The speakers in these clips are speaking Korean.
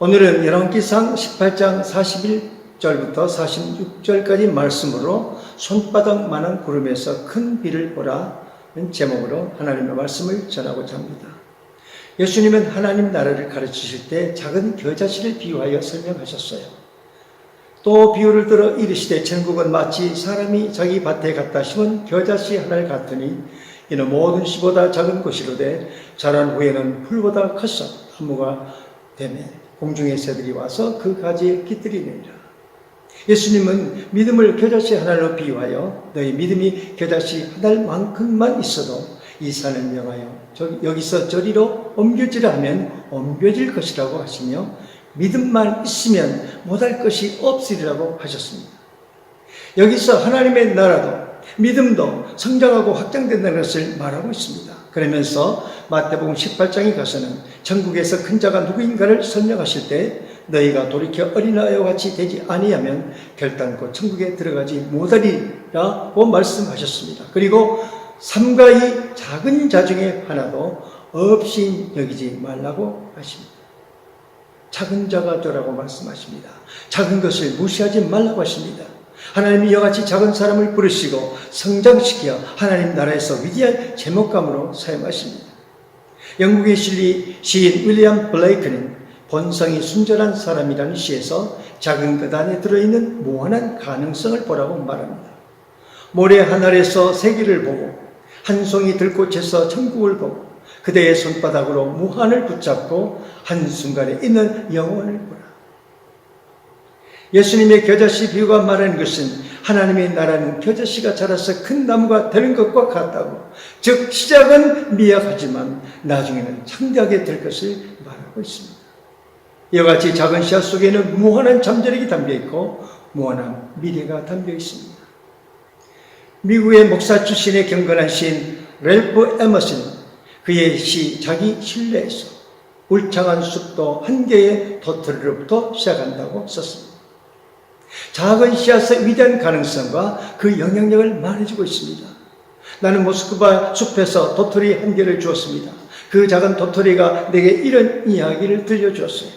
오늘은 열왕기상 18장 41절부터 46절까지 말씀으로 손바닥만한 구름에서 큰 비를 보라는 제목으로 하나님의 말씀을 전하고자 합니다. 예수님은 하나님 나라를 가르치실 때 작은 겨자씨를 비유하여 설명하셨어요. 또 비유를 들어 이르시되 천국은 마치 사람이 자기 밭에 갖다 심은 겨자씨 하나를 같으니 이는 모든 씨보다 작은 것이로되 자란 후에는 풀보다 커서 나무가 되매 공중의 새들이 와서 그 가지에 깃들이느니라. 예수님은 믿음을 겨자씨 하나로 비유하여 너희 믿음이 겨자씨 하나만큼만 있어도 이 산을 명하여 여기서 저리로 옮겨지라 하면 옮겨질 것이라고 하시며 믿음만 있으면 못할 것이 없으리라고 하셨습니다. 여기서 하나님의 나라도 믿음도 성장하고 확장된다는 것을 말하고 있습니다. 그러면서 마태복음 18장에 가서는 천국에서 큰 자가 누구인가를 설명하실 때 너희가 돌이켜 어린아이와 같이 되지 아니하면 결단코 천국에 들어가지 못하리라고 말씀하셨습니다. 그리고 삼가 이 작은 자 중에 하나도 없이 여기지 말라고 하십니다. 작은 자가 되라고 말씀하십니다. 작은 것을 무시하지 말라고 하십니다. 하나님이 이와 같이 작은 사람을 부르시고 성장시켜 하나님 나라에서 위대한 제목감으로 사용하십니다. 영국의 시인 윌리엄 블레이크는 본성이 순전한 사람이라는 시에서 작은 것 안에 들어있는 무한한 가능성을 보라고 말합니다. 모래 하늘에서 세계를 보고 한 송이 들꽃에서 천국을 보고 그대의 손바닥으로 무한을 붙잡고 한순간에 있는 영혼을 보라. 예수님의 겨자씨 비유가 말하는 것은 하나님의 나라는 겨자씨가 자라서 큰 나무가 되는 것과 같다고, 즉 시작은 미약하지만 나중에는 창대하게 될 것을 말하고 있습니다. 이와 같이 작은 씨앗 속에는 무한한 잠재력이 담겨있고 무한한 미래가 담겨있습니다. 미국의 목사 출신의 경건한 시인 랠프 에머슨은 그의 시 자기 신뢰에서 울창한 숲도 한 개의 도토리로부터 시작한다고 썼습니다. 작은 씨앗의 위대한 가능성과 그 영향력을 말해주고 있습니다. 나는 모스크바 숲에서 도토리 한 개를 주었습니다. 그 작은 도토리가 내게 이런 이야기를 들려주었어요.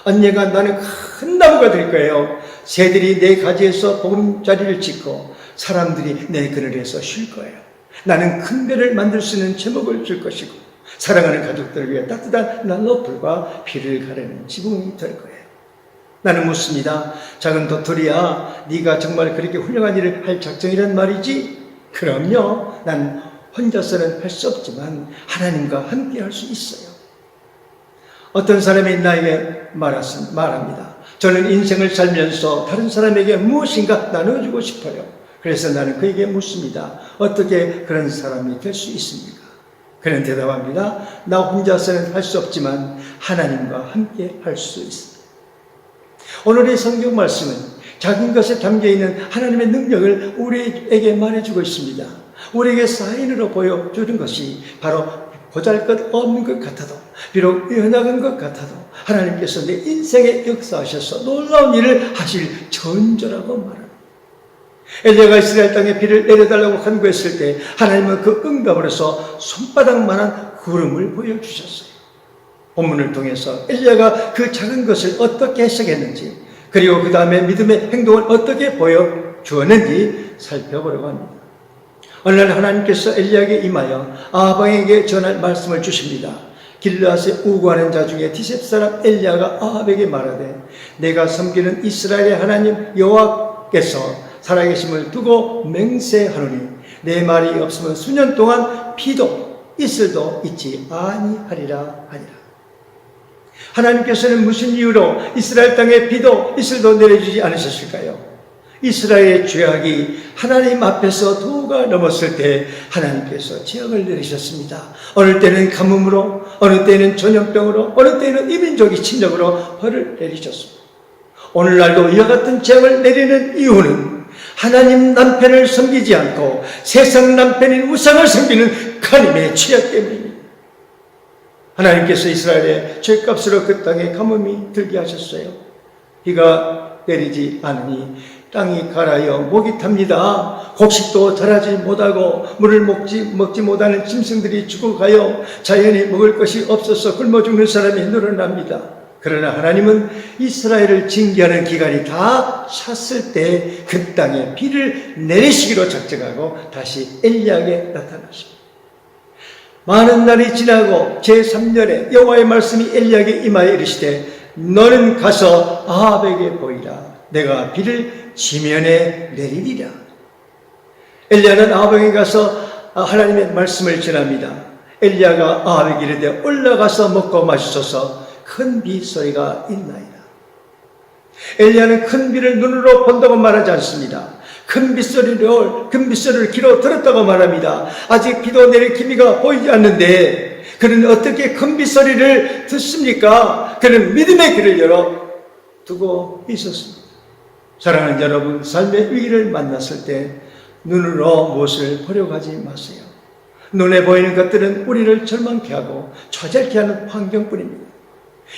언젠가 나는 큰 나무가 될 거예요. 새들이 내 가지에서 보금자리를 짓고 사람들이 내 그늘에서 쉴 거예요. 나는 큰 배를 만들 수 있는 제목을 줄 것이고 사랑하는 가족들을 위해 따뜻한 난로불과 비를 가르는 지붕이 될 거예요. 나는 묻습니다. 작은 도토리야, 네가 정말 그렇게 훌륭한 일을 할 작정이란 말이지? 그럼요. 난 혼자서는 할 수 없지만 하나님과 함께 할 수 있어요. 어떤 사람이 나에게 말합니다. 저는 인생을 살면서 다른 사람에게 무엇인가 나눠주고 싶어요. 그래서 나는 그에게 묻습니다. 어떻게 그런 사람이 될 수 있습니까? 그는 대답합니다. 나 혼자서는 할 수 없지만 하나님과 함께 할 수 있습니다. 오늘의 성경 말씀은 작은 것에 담겨있는 하나님의 능력을 우리에게 말해주고 있습니다. 우리에게 사인으로 보여주는 것이 바로 보잘것없는 것 같아도, 비록 연약한 것 같아도 하나님께서 내 인생에 역사하셔서 놀라운 일을 하실 전조라고 말합니다. 엘리야가 이스라엘 땅에 비를 내려달라고 간구했을 때 하나님은 그 응답으로서 손바닥만한 구름을 보여주셨어요. 본문을 통해서 엘리야가 그 작은 것을 어떻게 해석했는지, 그리고 그 다음에 믿음의 행동을 어떻게 보여주었는지 살펴보려고 합니다. 어느 날 하나님께서 엘리야에게 임하여 아합에게 전할 말씀을 주십니다. 길르앗에 우고하는 자 중에 디셉 사람 엘리야가 아합에게 말하되 내가 섬기는 이스라엘의 하나님 여호와께서 살아계심을 두고 맹세하노니 내 말이 없으면 수년 동안 비도 이슬도 있지 아니하리라 하니라. 하나님께서는 무슨 이유로 이스라엘 땅에 비도 이슬도 내려주지 않으셨을까요? 이스라엘의 죄악이 하나님 앞에서 도가 넘었을 때 하나님께서 재앙을 내리셨습니다. 어느 때는 가뭄으로, 어느 때는 전염병으로, 어느 때는 이민족의 침략으로 벌을 내리셨습니다. 오늘날도 이와 같은 재앙을 내리는 이유는 하나님 남편을 섬기지 않고 세상 남편인 우상을 섬기는 가늠의 죄악 때문입니다. 하나님께서 이스라엘의 죄값으로 그 땅에 가뭄이 들게 하셨어요. 비가 내리지 않으니 땅이 가라여 목이 탑니다. 곡식도 자라지 못하고 물을 먹지 못하는 짐승들이 죽어가요. 자연이 먹을 것이 없어서 굶어 죽는 사람이 늘어납니다. 그러나 하나님은 이스라엘을 징계하는 기간이 다 찼을 때 그 땅에 비를 내리시기로 작정하고 다시 엘리야에게 나타나십니다. 많은 날이 지나고 제3년에 여호와의 말씀이 엘리야에게 임하여 이르시되 너는 가서 아합에게 보이라. 내가 비를 지면에 내리리라. 엘리야는 아합에게 가서 하나님의 말씀을 전합니다. 엘리야가 아합에게 이르되 올라가서 먹고 마시소서 큰 비 소리가 있나이다. 엘리야는 큰 비를 눈으로 본다고 말하지 않습니다. 큰 빗소리를 귀로 들었다고 말합니다. 아직 비도 내릴 기미가 보이지 않는데 그는 어떻게 큰 빗소리를 듣습니까? 그는 믿음의 귀를 열어 두고 있었습니다. 사랑하는 여러분, 삶의 위기를 만났을 때 눈으로 무엇을 보려고 하지 마세요. 눈에 보이는 것들은 우리를 절망케 하고 좌절케 하는 환경뿐입니다.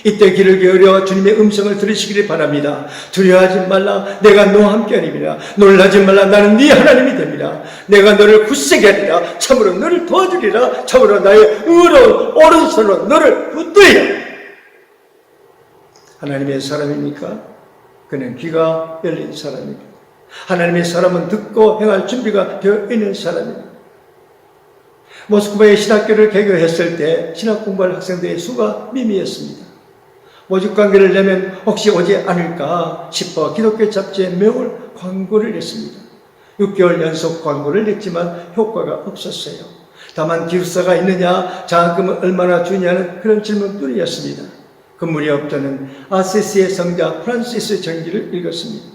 이때 귀를 기울여 주님의 음성을 들으시기를 바랍니다. 두려워하지 말라. 내가 너와 함께하리라. 놀라지 말라. 나는 네 하나님이 됩니다. 내가 너를 굳세게 하리라. 참으로 너를 도와주리라. 참으로 나의 의로운 오른손으로 너를 붙들리라. 하나님의 사람입니까? 그는 귀가 열린 사람입니다. 하나님의 사람은 듣고 행할 준비가 되어 있는 사람입니다. 모스크바의 신학교를 개교했을 때 신학 공부할 학생들의 수가 미미했습니다. 모집관계를 내면 혹시 오지 않을까 싶어 기독교 잡지에 매월 광고를 냈습니다. 6개월 연속 광고를 냈지만 효과가 없었어요. 다만 기숙사가 있느냐, 장학금은 얼마나 주냐는 그런 질문뿐이었습니다. 그 무렵 저는 아세시의 성자 프란시스 전기를 읽었습니다.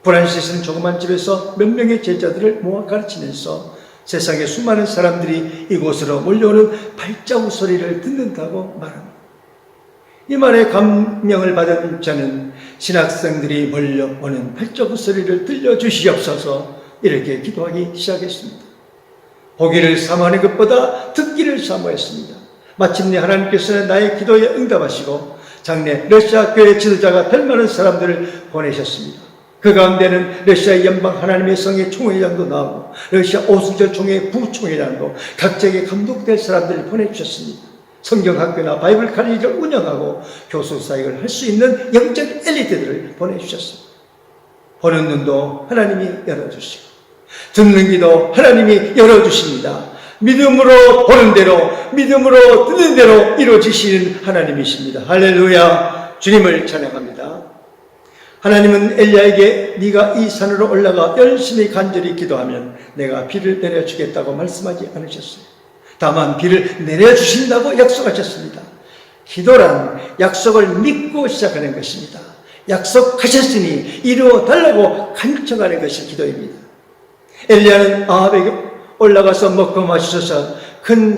프란시스는 조그만 집에서 몇 명의 제자들을 모아 가르치면서 세상의 수많은 사람들이 이곳으로 몰려오는 발자국 소리를 듣는다고 말합니다. 이 말에 감명을 받은 저는 신학생들이 몰려오는 발자국 소리를 들려주시옵소서 이렇게 기도하기 시작했습니다. 보기를 사모하는 것보다 듣기를 사모했습니다. 마침내 하나님께서는 나의 기도에 응답하시고 장래 러시아 교회 지도자가 될 만한 사람들을 보내셨습니다. 그 가운데는 러시아 연방 하나님의 성의 총회장도 나오고 러시아 오수절 총회 부총회장도 각자에게 감독될 사람들을 보내주셨습니다. 성경학교나 바이블 칼리지를 운영하고 교수 사역을 할 수 있는 영적 엘리트들을 보내주셨습니다. 보는 눈도 하나님이 열어주시고 듣는 귀도 하나님이 열어주십니다. 믿음으로 보는 대로 믿음으로 듣는 대로 이루어지시는 하나님이십니다. 할렐루야. 주님을 찬양합니다. 하나님은 엘리야에게 네가 이 산으로 올라가 열심히 간절히 기도하면 내가 비를 내려주겠다고 말씀하지 않으셨어요. 다만 비를 내려주신다고 약속하셨습니다. 기도란 약속을 믿고 시작하는 것입니다. 약속하셨으니 이루어달라고 간청하는 것이 기도입니다. 엘리야는 아합에게 올라가서 먹고 마시소서 큰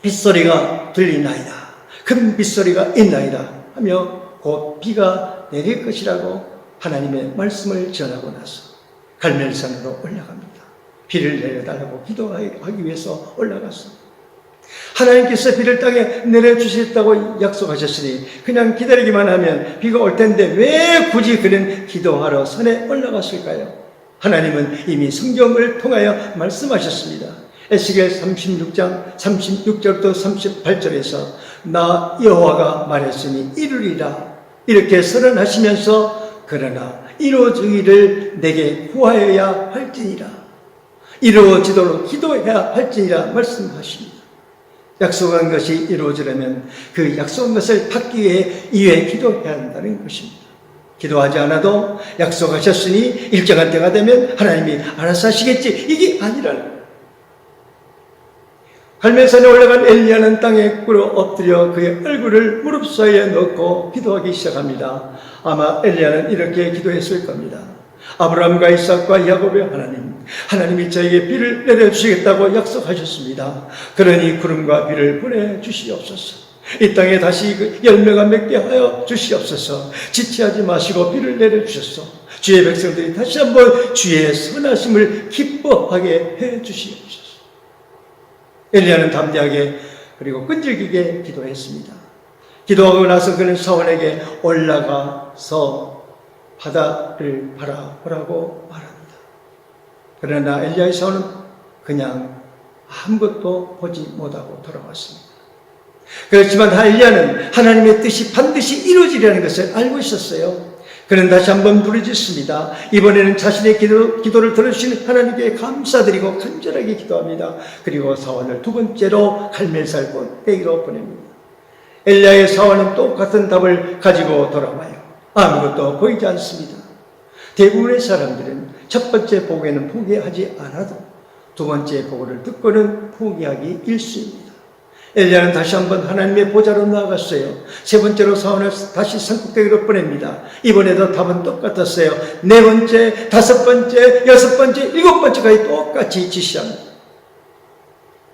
빗소리가 들리나이다. 큰 빗소리가 있나이다 하며 곧 비가 내릴 것이라고 하나님의 말씀을 전하고 나서 갈멜산으로 올라갑니다. 비를 내려달라고 기도하기 위해서 올라갔습니다. 하나님께서 비를 땅에 내려주셨다고 약속하셨으니 그냥 기다리기만 하면 비가 올 텐데 왜 굳이 그는 기도하러 산에 올라갔을까요? 하나님은 이미 성경을 통하여 말씀하셨습니다. 에스겔 36장 36절부터 38절에서 나 여호와가 말했으니 이루리라 이렇게 선언하시면서 그러나 이루어지기를 내게 구하여야 할지니라 이루어지도록 기도해야 할지니라 말씀하십니다. 약속한 것이 이루어지려면 그 약속한 것을 받기 위해 기도해야 한다는 것입니다. 기도하지 않아도 약속하셨으니 일정한 때가 되면 하나님이 알아서 하시겠지 이게 아니라는 거예요. 갈멜산에 올라간 엘리야는 땅에 꿇어 엎드려 그의 얼굴을 무릎 사이에 넣고 기도하기 시작합니다. 아마 엘리야는 이렇게 기도했을 겁니다. 아브라함과 이삭과 야곱의 하나님이 저에게 비를 내려주시겠다고 약속하셨습니다. 그러니 구름과 비를 보내주시옵소서. 이 땅에 다시 열매가 맺게 하여 주시옵소서. 지체하지 마시고 비를 내려주셔서 주의 백성들이 다시 한번 주의 선하심을 기뻐하게 해 주시옵소서. 엘리야는 담대하게 그리고 끈질기게 기도했습니다. 기도하고 나서 그는 사원에게 올라가서 바다를 바라보라고 말합니다. 그러나 엘리야의 사원은 그냥 아무것도 보지 못하고 돌아왔습니다. 그렇지만 엘리야는 하나님의 뜻이 반드시 이루어지려는 것을 알고 있었어요. 그는 다시 한번 부르짖습니다. 이번에는 자신의 기도를 들어주신 하나님께 감사드리고 간절하게 기도합니다. 그리고 사원을 두 번째로 갈멜살 꼭대기로 보냅니다. 엘리야의 사원은 똑같은 답을 가지고 돌아와요. 아무것도 보이지 않습니다. 대부분의 사람들은 첫 번째 보고에는 포기하지 않아도 두 번째 보고를 듣고는 포기하기 일쑤입니다. 엘리야는 다시 한번 하나님의 보좌로 나아갔어요. 세 번째로 사원을 다시 산꼭대기로 보냅니다. 이번에도 답은 똑같았어요. 네 번째, 다섯 번째, 여섯 번째, 일곱 번째까지 똑같이 지시합니다.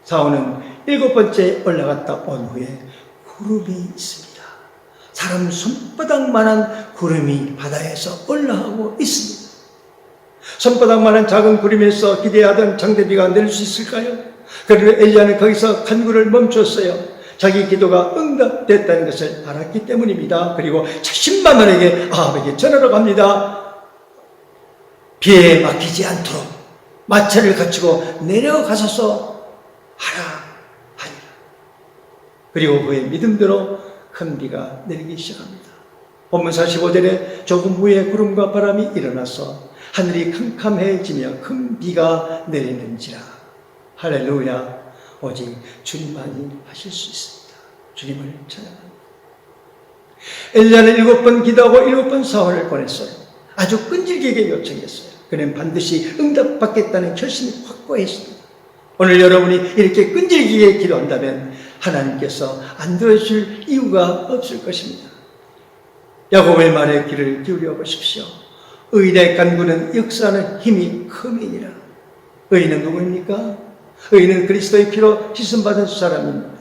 사원은 일곱 번째에 올라갔다 온 후에 구름이 있습니다. 사람 손바닥만한 구름이 바다에서 올라오고 있습니다. 손바닥만한 작은 구름에서 기대하던 장대비가 내릴 수 있을까요? 그러나 엘리야는 거기서 간구를 멈췄어요. 자기 기도가 응답됐다는 것을 알았기 때문입니다. 그리고 자신만만하게 아합에게 전하러 갑니다. 비에 막히지 않도록 마차를 갖추고 내려가소서 하라 하니라. 그리고 그의 믿음대로 큰 비가 내리기 시작합니다. 본문 45절에 조금 후에 구름과 바람이 일어나서 하늘이 캄캄해지며 큰 비가 내리는지라. 할렐루야. 오직 주님만이 하실 수 있습니다. 주님을 찬양합니다. 엘리야는 7번 기도하고 7번 사원을 보냈어요. 아주 끈질기게 요청했어요. 그는 반드시 응답받겠다는 결심이 확고했습니다. 오늘 여러분이 이렇게 끈질기게 기도한다면 하나님께서 안 들어줄 이유가 없을 것입니다. 야곱의 말에 귀를 기울여 보십시오. 의인의 간구는 역사하는 힘이 큼이니라. 의인은 누구입니까? 의인은 그리스도의 피로 씻음받은 사람입니다.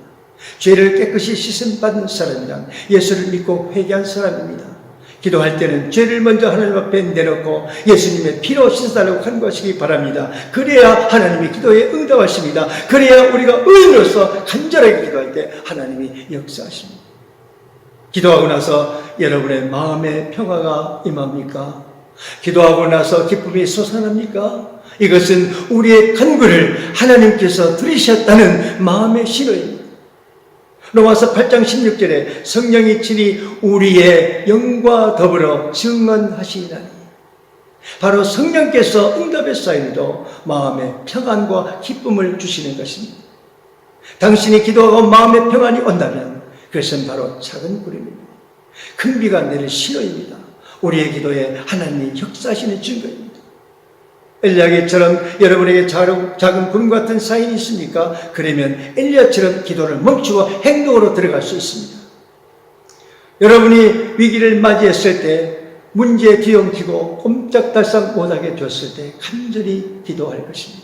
죄를 깨끗이 씻음받은 사람이란 예수를 믿고 회개한 사람입니다. 기도할 때는 죄를 먼저 하나님 앞에 내놓고 예수님의 피로 씻어달라고 간구하시기 바랍니다. 그래야 하나님이 기도에 응답하십니다. 그래야 우리가 의인으로서 간절하게 기도할 때 하나님이 역사하십니다. 기도하고 나서 여러분의 마음의 평화가 임합니까? 기도하고 나서 기쁨이 솟아납니까? 이것은 우리의 간구를 하나님께서 들으셨다는 마음의 신호입니다. 로마서 8장 16절에 성령이 친히 우리의 영과 더불어 증언하시나니, 바로 성령께서 응답의 사인으로 마음의 평안과 기쁨을 주시는 것입니다. 당신이 기도하고 마음의 평안이 온다면 그것은 바로 작은 구름입니다. 큰 비가 내릴 신호입니다. 우리의 기도에 하나님이 역사하시는 증거입니다. 엘리야처럼 여러분에게 작은 구름 같은 사인이 있습니까? 그러면 엘리야처럼 기도를 멈추고 행동으로 들어갈 수 있습니다. 여러분이 위기를 맞이했을 때, 문제에 뒤엉키고 꼼짝달싹 못하게 됐을 때 간절히 기도할 것입니다.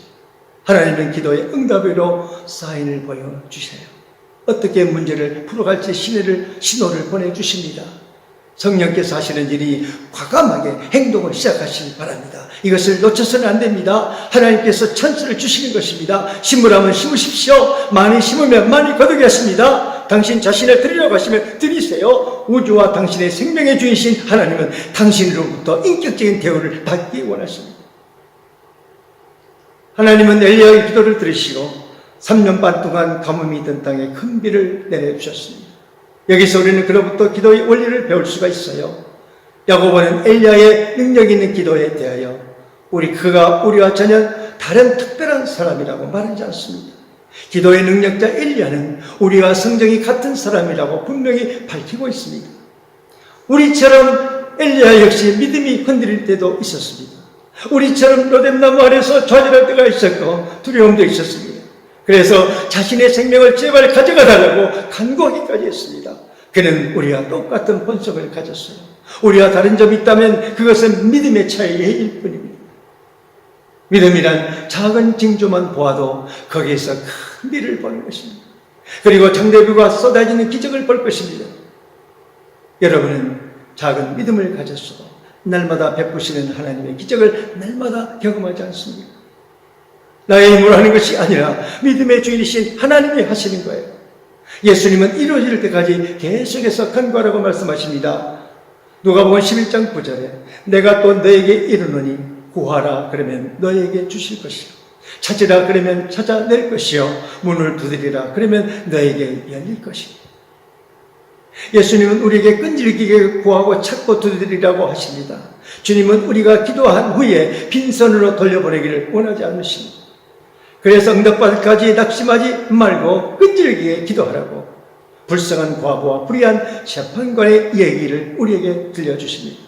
하나님은 기도의 응답으로 사인을 보여주세요. 어떻게 문제를 풀어갈지 신호를 보내주십니다. 성령께서 하시는 일이 과감하게 행동을 시작하시기 바랍니다. 이것을 놓쳐서는 안 됩니다. 하나님께서 찬스를 주시는 것입니다. 심으라면 심으십시오. 많이 심으면 많이 거두겠습니다. 당신 자신을 드리려고 하시면 드리세요. 우주와 당신의 생명의 주인이신 하나님은 당신으로부터 인격적인 대우를 받기 원하십니다. 하나님은 엘리야의 기도를 들으시고 3년 반 동안 가뭄이 든 땅에 큰 비를 내려주셨습니다. 여기서 우리는 그로부터 기도의 원리를 배울 수가 있어요. 야고보는 엘리야의 능력 있는 기도에 대하여 그가 우리와 전혀 다른 특별한 사람이라고 말하지 않습니다. 기도의 능력자 엘리야는 우리와 성정이 같은 사람이라고 분명히 밝히고 있습니다. 우리처럼 엘리야 역시 믿음이 흔들릴 때도 있었습니다. 우리처럼 로뎀나무 아래서 좌절할 때가 있었고 두려움도 있었습니다. 그래서 자신의 생명을 제발 가져가 달라고 간구하기까지 했습니다. 그는 우리와 똑같은 본성을 가졌어요. 우리와 다른 점이 있다면 그것은 믿음의 차이일 뿐입니다. 믿음이란 작은 징조만 보아도 거기에서 큰 비를 보는 것입니다. 그리고 장대비가 쏟아지는 기적을 볼 것입니다. 여러분은 작은 믿음을 가졌어 날마다 베푸시는 하나님의 기적을 날마다 경험하지 않습니까? 나의 힘으로 하는 것이 아니라 믿음의 주인이신 하나님이 하시는 거예요. 예수님은 이루어질 때까지 계속해서 간구하라고 말씀하십니다. 누가복음 11장 9절에 내가 또 너에게 이르노니 구하라 그러면 너에게 주실 것이요 찾으라 그러면 찾아낼 것이요 문을 두드리라 그러면 너에게 열릴 것이요 예수님은 우리에게 끈질기게 구하고 찾고 두드리라고 하십니다. 주님은 우리가 기도한 후에 빈손으로 돌려보내기를 원하지 않으십니다. 그래서 응답받을까지 낙심하지 말고 끈질기게 기도하라고 불쌍한 과부와 불의한 재판관의 얘기를 우리에게 들려주십니다.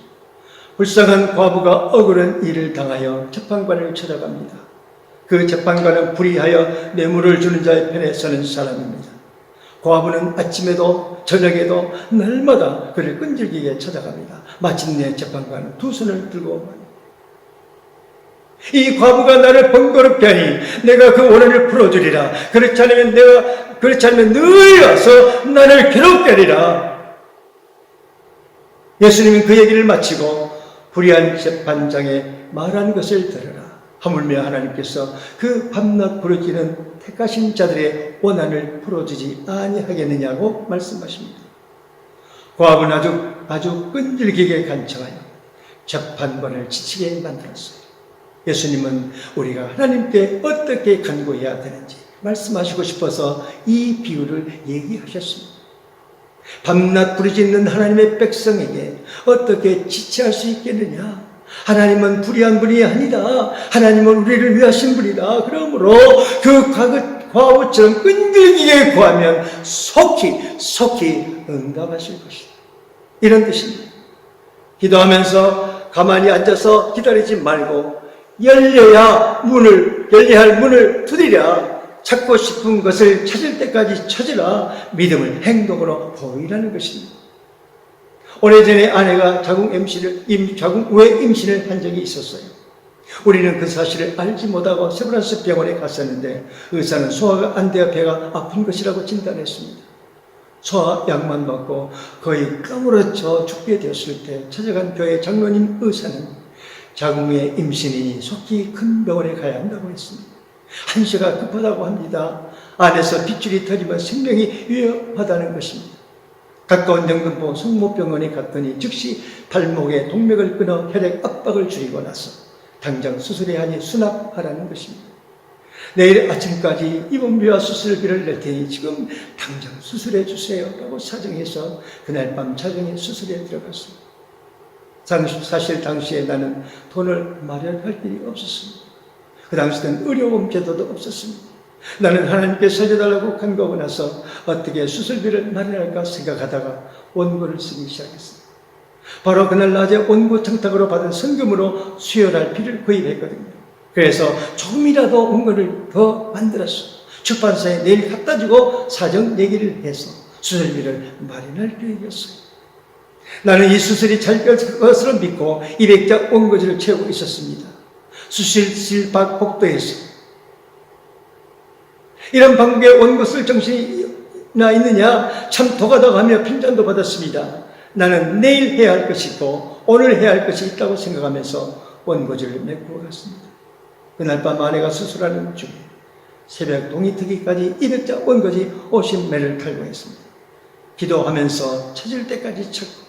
불쌍한 과부가 억울한 일을 당하여 재판관을 찾아갑니다. 그 재판관은 불의하여 뇌물을 주는 자의 편에 서는 사람입니다. 과부는 아침에도 저녁에도 날마다 그를 끈질기게 찾아갑니다. 마침내 재판관은 두 손을 들고 말합니다. 이 과부가 나를 번거롭게 하니 내가 그 원한을 풀어주리라. 그렇지 않으면 늘 와서 나를 괴롭게 하리라. 예수님은 그 얘기를 마치고 불의한 재판장의 말한 것을 들으라. 하물며 하나님께서 그 밤낮 부르짖는 택하신 자들의 원한을 풀어주지 아니하겠느냐고 말씀하십니다. 과부는 아주 끈질기게 간청하여 재판관을 지치게 만들었어요. 예수님은 우리가 하나님께 어떻게 간구해야 되는지 말씀하시고 싶어서 이 비유를 얘기하셨습니다. 밤낮 부르짖는 하나님의 백성에게 어떻게 지체할 수 있겠느냐? 하나님은 불의한 분이 아니다. 하나님은 우리를 위하신 분이다. 그러므로 그 과부처럼 끈질기게 구하면 속히 응답하실 것이다. 이런 뜻입니다. 기도하면서 가만히 앉아서 기다리지 말고 열려야 할 문을 두드려 찾고 싶은 것을 찾을 때까지 찾으라. 믿음을 행동으로 보이라는 것입니다. 오래전에 아내가 자궁 외 임신을 한 적이 있었어요. 우리는 그 사실을 알지 못하고 세브란스 병원에 갔었는데 의사는 소화가 안 되어 배가 아픈 것이라고 진단했습니다. 소화 약만 먹고 거의 까무러져 죽게 되었을 때 찾아간 교회 장로님 의사는 자궁의 임신이니 속히 큰 병원에 가야 한다고 했습니다. 한시가 급하다고 합니다. 안에서 핏줄이 터지면 생명이 위험하다는 것입니다. 가까운 영등포 성모병원에 갔더니 즉시 발목에 동맥을 끊어 혈액 압박을 줄이고 나서 당장 수술해야 하니 수납하라는 것입니다. 내일 아침까지 입원비와 수술비를 낼 테니 지금 당장 수술해 주세요 라고 사정해서 그날 밤 자정에 수술에 들어갔습니다. 사실 당시에 나는 돈을 마련할 일이 없었습니다. 그 당시에는 의료보험 제도도 없었습니다. 나는 하나님께 살려달라고 간구하고 나서 어떻게 수술비를 마련할까 생각하다가 원고를 쓰기 시작했습니다. 바로 그날 낮에 원고 청탁으로 받은 성금으로 수혈할 비를 구입했거든요. 그래서 조금이라도 원고를 더 만들었어. 출판사에 내일 갖다 주고 사정 얘기를 해서 수술비를 마련할 계획이었어요. 나는 이 수술이 잘 될 것으로 믿고 200자 원고지를 채우고 있었습니다. 수술실 밖 복도에서 이런 방법에 원고 쓸 정신이나 있느냐? 참 도가다가하며 핀잔도 받았습니다. 나는 내일 해야 할 것이 있고 오늘 해야 할 것이 있다고 생각하면서 원고지를 메꾸어 갔습니다. 그날 밤 아내가 수술하는 중에 새벽 동이트기까지 200자 원고지 50매를 탈고했습니다. 기도하면서 찾을 때까지 찾고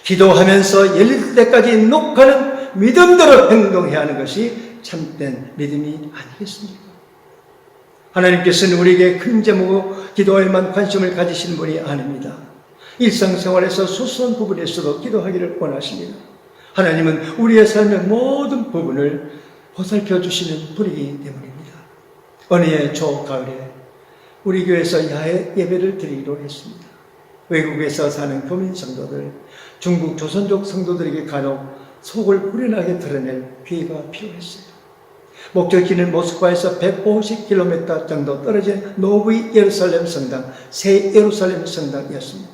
기도하면서 열릴 때까지 녹하는 믿음대로 행동해야 하는 것이 참된 믿음이 아니겠습니까? 하나님께서는 우리에게 큰 제목 기도에만 관심을 가지시는 분이 아닙니다. 일상생활에서 소소한 부분에서도 기도하기를 원하십니다. 하나님은 우리의 삶의 모든 부분을 보살펴 주시는 분이기 때문입니다. 어느 해 초가을에 우리 교회에서 야외 예배를 드리기로 했습니다. 외국에서 사는 교민 성도들, 중국 조선족 성도들에게 간혹 속을 후련하게 드러낼 기회가 필요했어요. 목적지는 모스크바에서 150km 정도 떨어진 노브이 예루살렘 성당, 새 예루살렘 성당이었습니다.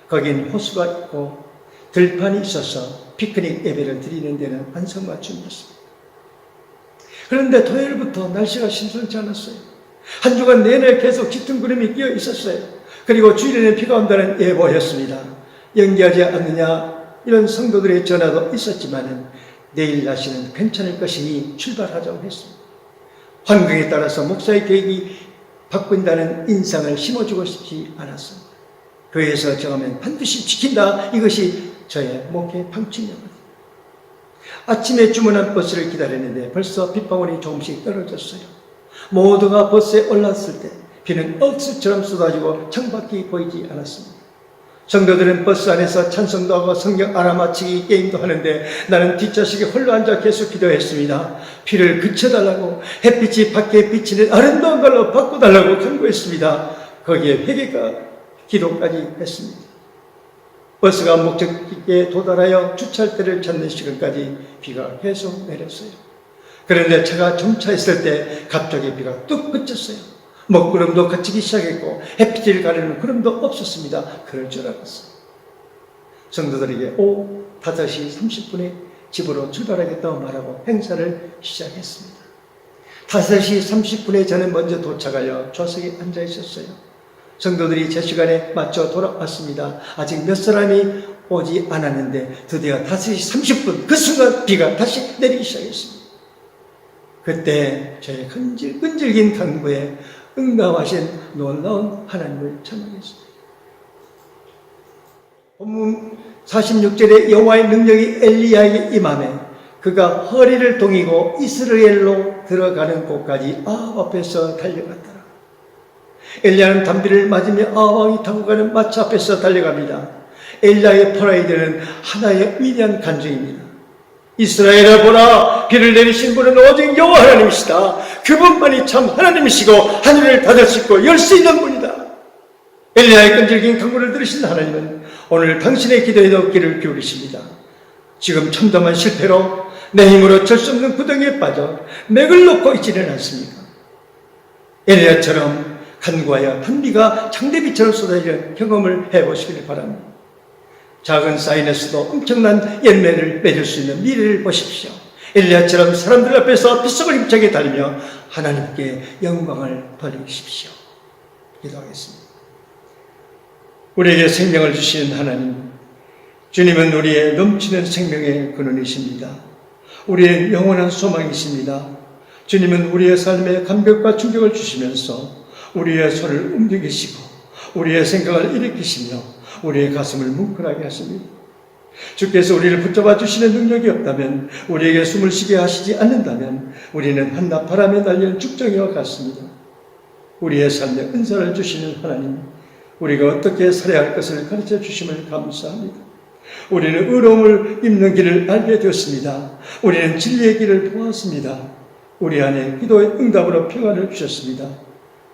거긴 호수가 있고 들판이 있어서 피크닉 예배를 드리는 데는 안성맞춤이었습니다. 그런데 토요일부터 날씨가 심상치 않았어요. 한 주간 내내 계속 짙은 구름이 끼어 있었어요. 그리고 주일에는 비가 온다는 예보였습니다. 연기하지 않느냐 이런 성도들의 전화도 있었지만은 내일 날씨는 괜찮을 것이니 출발하자고 했습니다. 환경에 따라서 목사의 계획이 바꾼다는 인상을 심어주고 싶지 않았습니다. 교회에서 정하면 반드시 지킨다. 이것이 저의 목회 방침이었거든요. 아침에 주문한 버스를 기다렸는데 벌써 빗방울이 조금씩 떨어졌어요. 모두가 버스에 올랐을 때 비는 억수처럼 쏟아지고 창밖이 보이지 않았습니다. 성도들은 버스 안에서 찬송도 하고 성경 알아맞히기 게임도 하는데 나는 뒷좌석에 홀로 앉아 계속 기도했습니다. 비를 그쳐달라고, 햇빛이 밖에 비치는 아름다운 걸로 바꿔달라고 간구했습니다. 거기에 회개가 기도까지 했습니다. 버스가 목적지에 도달하여 주차할 때를 찾는 시간까지 비가 계속 내렸어요. 그런데 차가 정차했을 때 갑자기 비가 뚝 그쳤어요. 먹구름도 그치기 시작했고 햇빛을 가리는 구름도 없었습니다. 그럴 줄 알았어요. 성도들에게 오후 5시 30분에 집으로 출발하겠다고 말하고 행사를 시작했습니다. 5시 30분에 저는 먼저 도착하여 좌석에 앉아 있었어요. 성도들이 제 시간에 맞춰 돌아왔습니다. 아직 몇 사람이 오지 않았는데 드디어 5시 30분 그 순간 비가 다시 내리기 시작했습니다. 그때 저의 끈질긴 간구에 응답하신 놀라운 하나님을 찬양했습니다. 본문 46절에 여호와의 능력이 엘리야에게 임하매 그가 허리를 동이고 이스라엘로 들어가는 곳까지 아합 앞에서 달려갔더라. 엘리야는 담비를 맞으며 아합 왕이 타고 가는 마차 앞에서 달려갑니다. 엘리야의 프라이드는 하나의 위대한 간증입니다. 이스라엘아 보라, 비를 내리신 분은 오직 여호와 하나님이시다. 그분만이 참 하나님이시고 하늘을 닫을 수 있고 열 수 있는 분이다. 엘리야의 끈질긴 강구를 들으신 하나님은 오늘 당신의 기도에도 귀를 기울이십니다. 지금 참담한 실패로 내 힘으로 절 수 없는 구덩이에 빠져 맥을 놓고 있지는 않습니까? 엘리야처럼 간구하여 단비가 장대비처럼 쏟아지는 경험을 해보시길 바랍니다. 작은 사인에서도 엄청난 열매를 맺을 수 있는 미래를 보십시오. 엘리야처럼 사람들 앞에서 빗속을 힘차게 달리며 하나님께 영광을 돌리십시오. 기도하겠습니다. 우리에게 생명을 주시는 하나님, 주님은 우리의 넘치는 생명의 근원이십니다. 우리의 영원한 소망이십니다. 주님은 우리의 삶에 감격과 충격을 주시면서 우리의 손을 움직이시고 우리의 생각을 일으키시며 우리의 가슴을 뭉클하게 하십니다. 주께서 우리를 붙잡아 주시는 능력이 없다면, 우리에게 숨을 쉬게 하시지 않는다면 우리는 한낱 바람에 날리는 죽정이와 같습니다. 우리의 삶에 은사를 주시는 하나님, 우리가 어떻게 살아야 할 것을 가르쳐 주심을 감사합니다. 우리는 의로움을 입는 길을 알게 되었습니다. 우리는 진리의 길을 보았습니다. 우리 안에 기도의 응답으로 평안을 주셨습니다.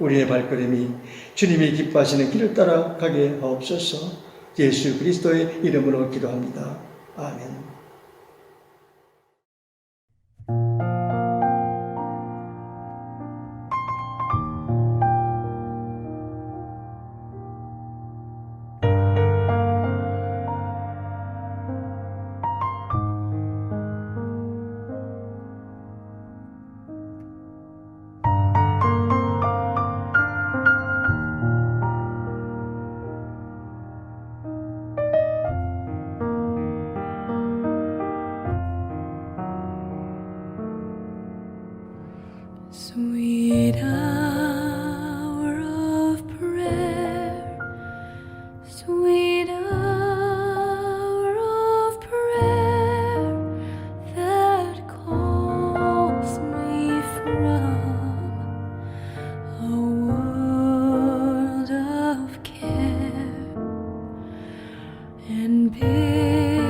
우리의 발걸음이 주님이 기뻐하시는 길을 따라가게 하옵소서. 예수 그리스도의 이름으로 기도합니다. 아멘. Sweet hour of prayer, sweet hour of prayer that calls me from a world of care and pain.